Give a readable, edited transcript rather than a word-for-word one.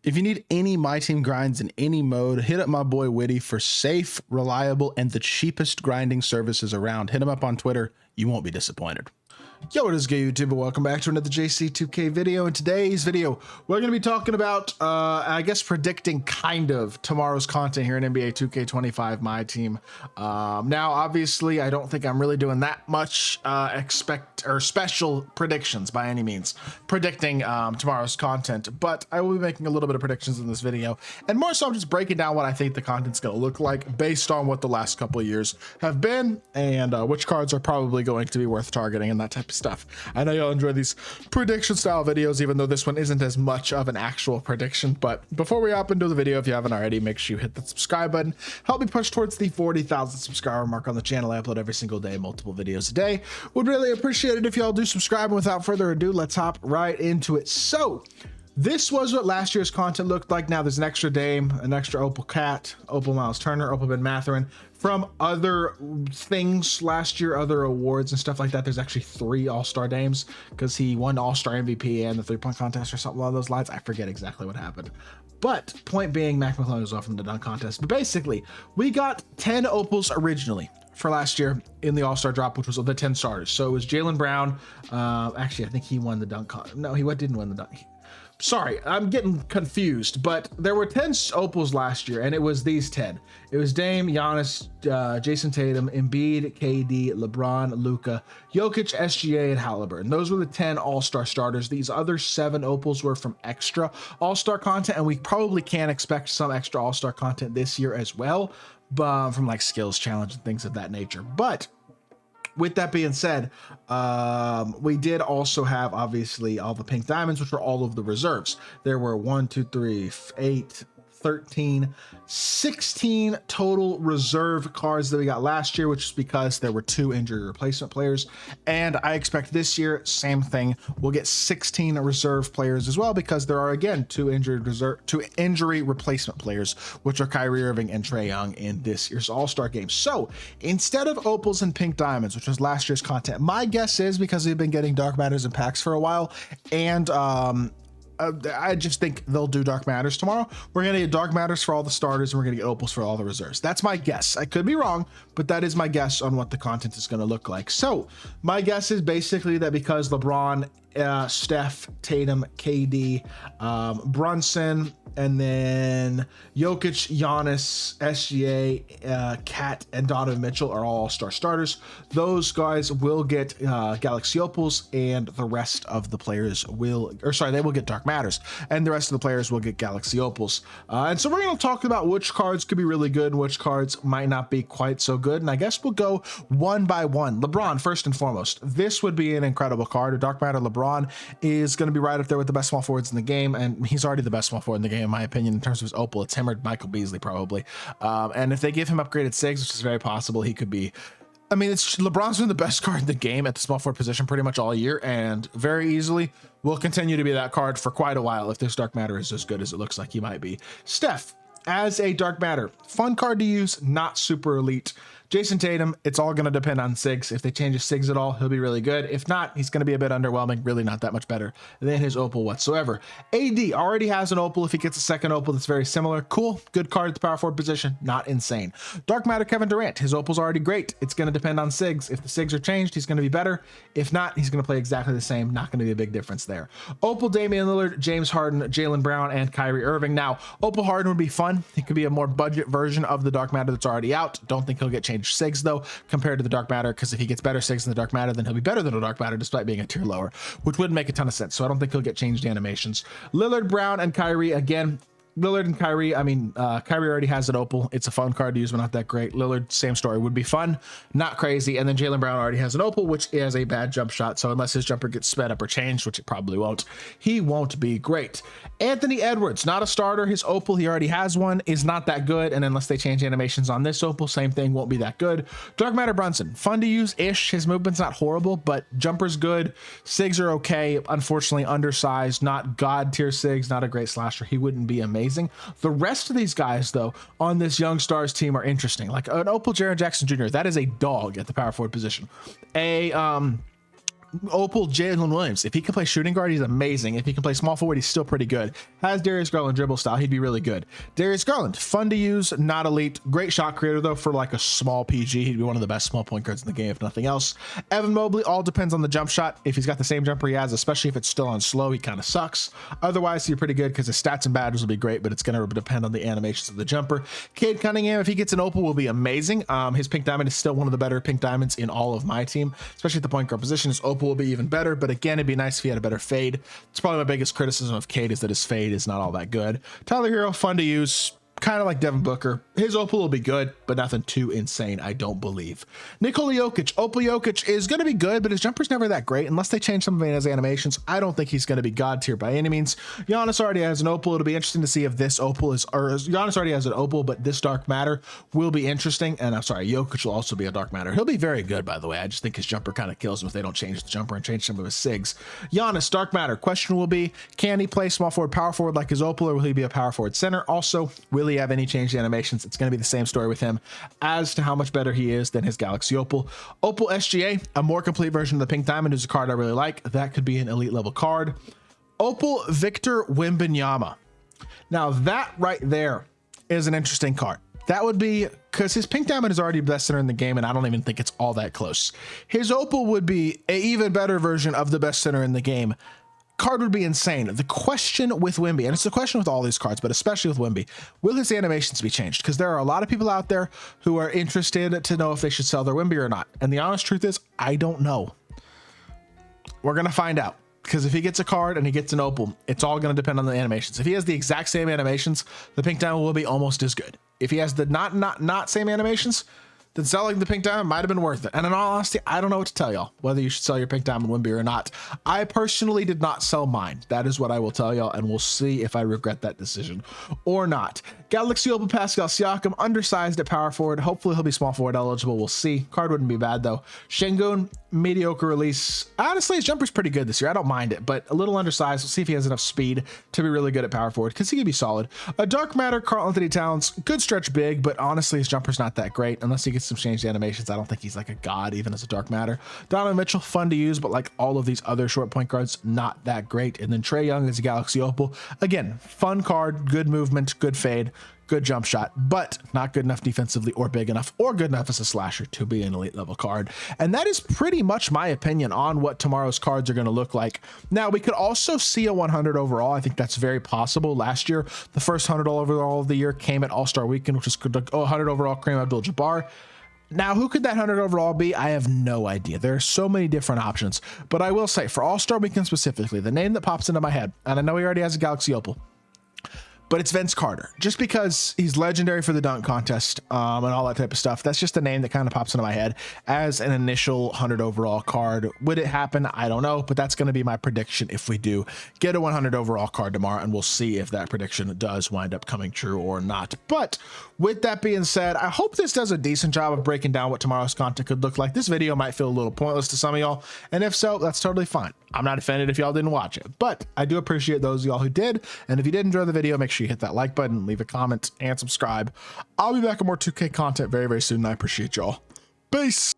If you need any My Team grinds in any mode, hit up my boy Witty for safe, reliable, and the cheapest grinding services around. Hit him up on Twitter. You won't be disappointed. Yo, what is good, YouTube? Welcome back to another JC2K video. In today's video, we're going to be talking about, I guess, predicting kind of tomorrow's content here in NBA 2K25 MyTEAM. Now, obviously, I don't think I'm really doing that much special predictions by any means, predicting tomorrow's content, but I will be making a little bit of predictions in this video, and more so I'm just breaking down what I think the content's going to look like based on what the last couple of years have been, and which cards are probably going to be worth targeting and that type of stuff. I know y'all enjoy these prediction style videos, even though this one isn't as much of an actual prediction. But before we hop into the video, if you haven't already, make sure you hit the subscribe button. Help me push towards the 40,000 subscriber mark on the channel. I upload every single day, multiple videos a day. Would really appreciate it if y'all do subscribe. And without further ado, let's hop right into it. So this was what last year's content looked like. Now there's an extra Dame, an extra Opal Cat, Opal Miles Turner, Opal Ben Mathurin from other things last year, other awards and stuff like that. There's actually 3 All-Star Dames because he won All-Star MVP and the 3-point contest or something along those lines. I forget exactly what happened. But point being, Mac McClung was off from the dunk contest. But basically, we got 10 Opals originally for last year in the All-Star drop, which was the 10 starters. So it was Jaylen Brown. Actually, I think he won the dunk contest. No, he didn't win the dunk. Sorry, I'm getting confused, but there were 10 Opals last year, and it was these 10. It was Dame, Giannis, Jason Tatum, Embiid, KD, LeBron, Luka, Jokic, SGA, and Halliburton. Those were the 10 All-Star starters. These other 7 Opals were from extra All-Star content, and we probably can expect some extra All-Star content this year as well, from like skills challenge and things of that nature. But with that being said, we did also have obviously all the pink diamonds, which were all of the reserves. There were 1, 2, 3, 8, 13, 16 total reserve cards that we got last year, which is because there were 2 injury replacement players. And I expect this year, same thing. We'll get 16 reserve players as well, because there are again 2 injury replacement players, which are Kyrie Irving and Trae Young in this year's All-Star game. So instead of Opals and pink diamonds, which was last year's content, my guess is, because we've been getting dark matters and packs for a while, and I just think they'll do dark matters tomorrow. We're gonna get dark matters for all the starters, and we're gonna get Opals for all the reserves. That's my guess. I could be wrong, but that is my guess on what the content is gonna look like. So my guess is basically that because LeBron, Steph, Tatum, KD, Brunson, and then Jokic, Giannis, SGA, Cat, and Donovan Mitchell are all All-Star starters. Those guys will get Galaxy Opals, and the rest of the players will, they will get Dark Matters, and the rest of the players will get Galaxy Opals. And so we're going to talk about which cards could be really good and which cards might not be quite so good. And I guess we'll go one by one. LeBron, first and foremost. This would be an incredible card. A Dark Matter LeBron is going to be right up there with the best small forwards in the game, and he's already the best small forward in the game, in my opinion, in terms of his Opal. It's him or Michael Beasley, probably. And if they give him upgraded SIGs, which is very possible, he could be, I mean, LeBron's been the best card in the game at the small forward position pretty much all year, and very easily will continue to be that card for quite a while if this Dark Matter is as good as it looks like he might be. Steph, as a Dark Matter, fun card to use, not super elite. Jason Tatum, it's all going to depend on SIGs. If they change his SIGs at all, he'll be really good. If not, he's going to be a bit underwhelming, really not that much better than his Opal whatsoever. AD already has an Opal. If he gets a second Opal that's very similar, cool, good card at the power forward position, not insane. Dark Matter Kevin Durant, his Opal's already great. It's going to depend on SIGs. If the SIGs are changed, he's going to be better. If not, he's going to play exactly the same. Not going to be a big difference there. Opal Damian Lillard, James Harden, Jaylen Brown, and Kyrie Irving. Now, Opal Harden would be fun. He could be a more budget version of the Dark Matter that's already out. Don't think he'll get changed SIGs though, compared to the Dark Matter, because if he gets better SIGs in the Dark Matter, then he'll be better than a Dark Matter despite being a tier lower, which wouldn't make a ton of sense. So I don't think he'll get changed animations. Lillard, Brown, and Kyrie, again, Lillard and Kyrie, I mean, Kyrie already has an Opal. It's a fun card to use, but not that great. Lillard, same story, would be fun, not crazy. And then Jaylen Brown already has an Opal, which is a bad jump shot. So unless his jumper gets sped up or changed, which it probably won't, he won't be great. Anthony Edwards, not a starter. His Opal, he already has one, is not that good. And unless they change animations on this Opal, same thing, won't be that good. Dark Matter Brunson, fun to use-ish. His movement's not horrible, but jumper's good. SIGs are okay. Unfortunately, undersized, not god tier SIGs, not a great slasher. He wouldn't be amazing. The rest of these guys, though, on this Young Stars team are interesting. Like an Opal Jaren Jackson Jr., that is a dog at the power forward position. Opal Jalen Williams. If he can play shooting guard, he's amazing. If he can play small forward, he's still pretty good. Has Darius Garland dribble style, he'd be really good. Darius Garland, fun to use, not elite. Great shot creator though for like a small PG. He'd be one of the best small point guards in the game if nothing else. Evan Mobley, all depends on the jump shot. If he's got the same jumper he has, especially if it's still on slow, he kind of sucks. Otherwise, he's pretty good because his stats and badges will be great, but it's going to depend on the animations of the jumper. Cade Cunningham, if he gets an Opal, will be amazing. His pink diamond is still one of the better pink diamonds in all of my team, especially at the point guard position. His Opal will be even better, but again, it'd be nice if he had a better fade. It's probably my biggest criticism of Cade is that his fade is not all that good. Tyler Hero, fun to use, kind of like Devin Booker. His Opal will be good, but nothing too insane, I don't believe. Nikola Jokic. Opal Jokic is going to be good, but his jumper's never that great unless they change some of his animations. I don't think he's going to be god tier by any means. Giannis already has an Opal. It'll be interesting to see if this Opal is, or Giannis already has an Opal, but this Dark Matter will be interesting. And I'm sorry, Jokic will also be a Dark Matter. He'll be very good, by the way. I just think his jumper kind of kills him if they don't change the jumper and change some of his SIGs. Giannis, Dark Matter. Question will be, can he play small forward, power forward like his Opal, or will he be a power forward center? Also, will he have any changed animations? It's going to be the same story with him as to how much better he is than his Galaxy Opal. Opal SGA, a more complete version of the Pink Diamond, is a card I really like. That could be an elite level card. Opal Victor Wembanyama. Now that right there is an interesting card. That would be because his Pink Diamond is already the best center in the game, and I don't even think it's all that close. His Opal would be an even better version of the best center in the game. Card would be insane. The question with Wemby, and it's a question with all these cards, but especially with Wemby, will his animations be changed? Because there are a lot of people out there who are interested to know if they should sell their Wemby or not. And the honest truth is, I don't know. We're going to find out. Because if he gets a card and he gets an Opal, it's all going to depend on the animations. If he has the exact same animations, the Pink Diamond will be almost as good. If he has the not same animations, then selling the Pink Diamond might have been worth it. And in all honesty, I don't know what to tell y'all, whether you should sell your Pink Diamond Wemby or not. I personally did not sell mine. That is what I will tell y'all, and we'll see if I regret that decision or not. Galaxy Opal Pascal Siakam, undersized at power forward. Hopefully he'll be small forward eligible. We'll see. Card wouldn't be bad though. Şengün, mediocre release. Honestly, his jumper's pretty good this year. I don't mind it, but a little undersized. We'll see if he has enough speed to be really good at power forward, because he could be solid. A Dark Matter, Karl Anthony Towns, good stretch big, but honestly, his jumper's not that great. Unless he gets some changed animations, I don't think he's like a god, even as a Dark Matter. Donovan Mitchell, fun to use, but like all of these other short point guards, not that great. And then Trae Young is a Galaxy Opal. Again, fun card, good movement, good fade, good jump shot, but not good enough defensively or big enough or good enough as a slasher to be an elite level card. And that is pretty much my opinion on what tomorrow's cards are going to look like. Now, we could also see a 100 overall. I think that's very possible. Last year, the first 100 overall of the year came at All-Star Weekend, which was 100 overall Kareem Abdul-Jabbar. Now, who could that 100 overall be? I have no idea. There are so many different options, but I will say for All-Star Weekend specifically, the name that pops into my head, and I know he already has a Galaxy Opal, but it's Vince Carter, just because he's legendary for the dunk contest and all that type of stuff. That's just a name that kind of pops into my head as an initial 100 overall card. Would it happen? I don't know, but that's going to be my prediction if we do get a 100 overall card tomorrow, and we'll see if that prediction does wind up coming true or not. But with that being said, I hope this does a decent job of breaking down what tomorrow's content could look like. This video might feel a little pointless to some of y'all, and if so, that's totally fine. I'm not offended if y'all didn't watch it, but I do appreciate those of y'all who did. And if you did enjoy the video, make sure you hit that like button, leave a comment, and subscribe. I'll be back with more 2K content very, very soon, and I appreciate y'all. Peace.